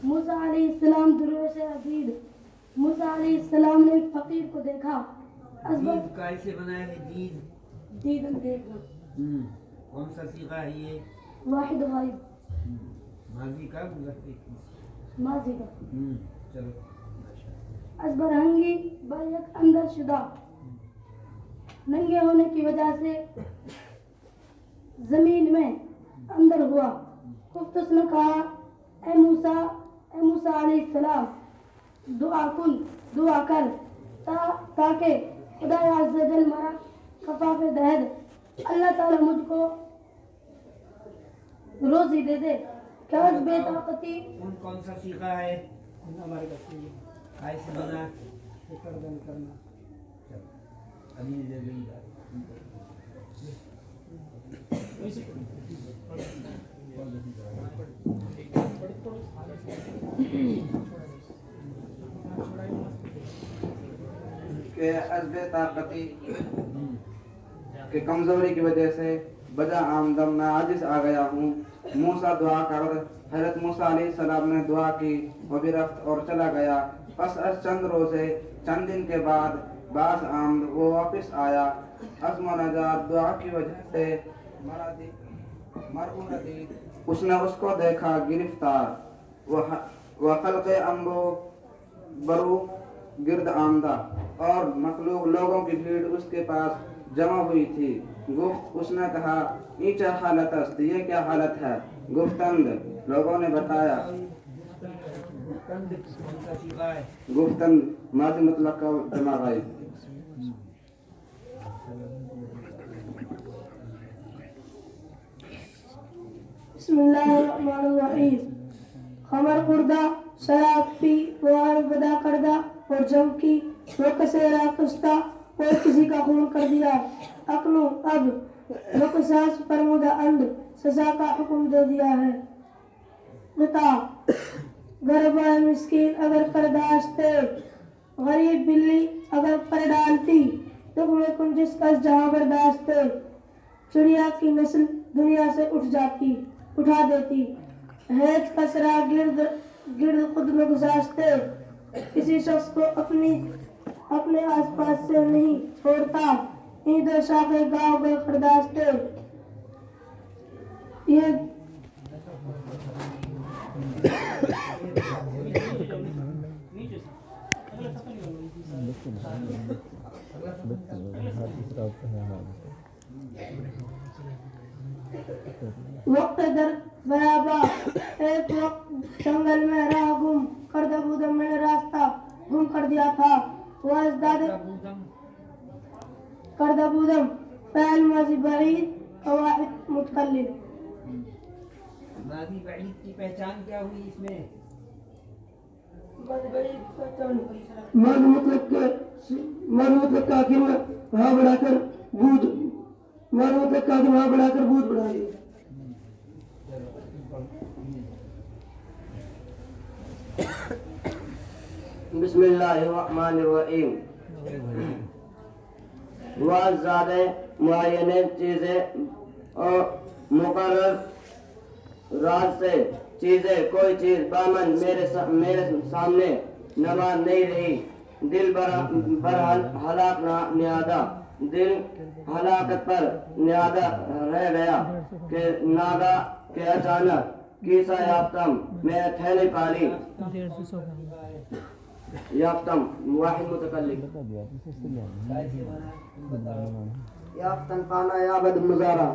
موسیٰ علیہ السلام درویش عقید. موسیٰ علیہ السلام نے ایک فقیر کو دیکھا. دید کیسے بنا ہے دید؟ دیدن دیکھنا. کون سا صیغہ ہے یہ؟ واحد غائب. ماضی کا گزشتہ؟ ماضی کا. چلو. از برہنگی بیک اندر شدہ. ننگے ہونے کی وجہ سے زمین میں اندر ہوا. خفت اس نے کہا اے موسیٰ علیہ السلام دعا کر تاکہ خدا عز و جل مرا کفاف دہد اللہ تعالی مجھ کو روزی دے دے. کیا اس بے طاقتی کون سا صیغہ ہے؟ کیسے بنا؟ کہ عزب طاقتی کہ کمزوری کی وجہ سے بجا آمدم میں عاجز آ گیا ہوں. موسیٰ دعا کر. حضرت موسیٰ علیہ السلام نے دعا کی. وہ بھی رفت اور چلا گیا. پس از چند روزے چند دن کے بعد باز آمد وہ واپس آیا. عزم و نجات دعا کی وجہ سے مرعودی اس نے اس کو دیکھا گرفتار. وہ خلق امبو برو گرد آمدہ اور مخلوق لوگوں کی بھیڑ اس کے پاس جمع ہوئی تھی. گفت اس نے کہا نیچا حالت است. یہ کیا حالت ہے؟ گفتند لوگوں نے بتایا. گفتند ماضی مطلق کا جمع غائب. بسم اللہ الرحمن الرحیم. خمر خوردہ شراب پی وار بدا کردہ اور جم کی وہ کسے راکستہ اور کسی کا خون کر دیا. اکنو اب رقصاص فرمودہ اند سزا کا حکم دے دیا ہے. غربہ مسکین اگر پرداشتے غریب بلی اگر پر ڈالتی تم میں کنجس کس جہاں برداشتے. چڑیا کی نسل دنیا سے اٹھا دیتی. ہیچ کسرا گرد خود میں گزاشتے. کسی شخص کو اپنے آس پاس سے نہیں چھوڑتا. عید و شاخ گاؤں میں برداشتے. یہ وقت در برابا ایک وقت جنگل میں راہ گم کردہ بودم میں نے راستہ گم کر دیا تھا. وہ ازداد کردہ بودم فعل ماضی بعید قواعد متکلم. ماضی بعید کی پہچان کیا ہوئی اس میں؟ ماضی مطلق کا کہ وہاں بڑھا کر بود ماضی مطلق کا کہ وہاں بڑھا کر بود بڑھا لیا. بسم اللہ الرحمن الرحیم. بعض زیادہ معینہ چیزیں اور مقرر راز سے چیزیں کوئی چیز بامن میرے سامنے نماز نہیں رہی. دل بر ہلاک نیادہ دل ہلاکت پر نیادہ رہ گیا کہ ناگا کہ اچانک کیسا یافتم میں تھیلی پالی. یافتم واحد متکلم. یافتن پانا یا بد مزارہ.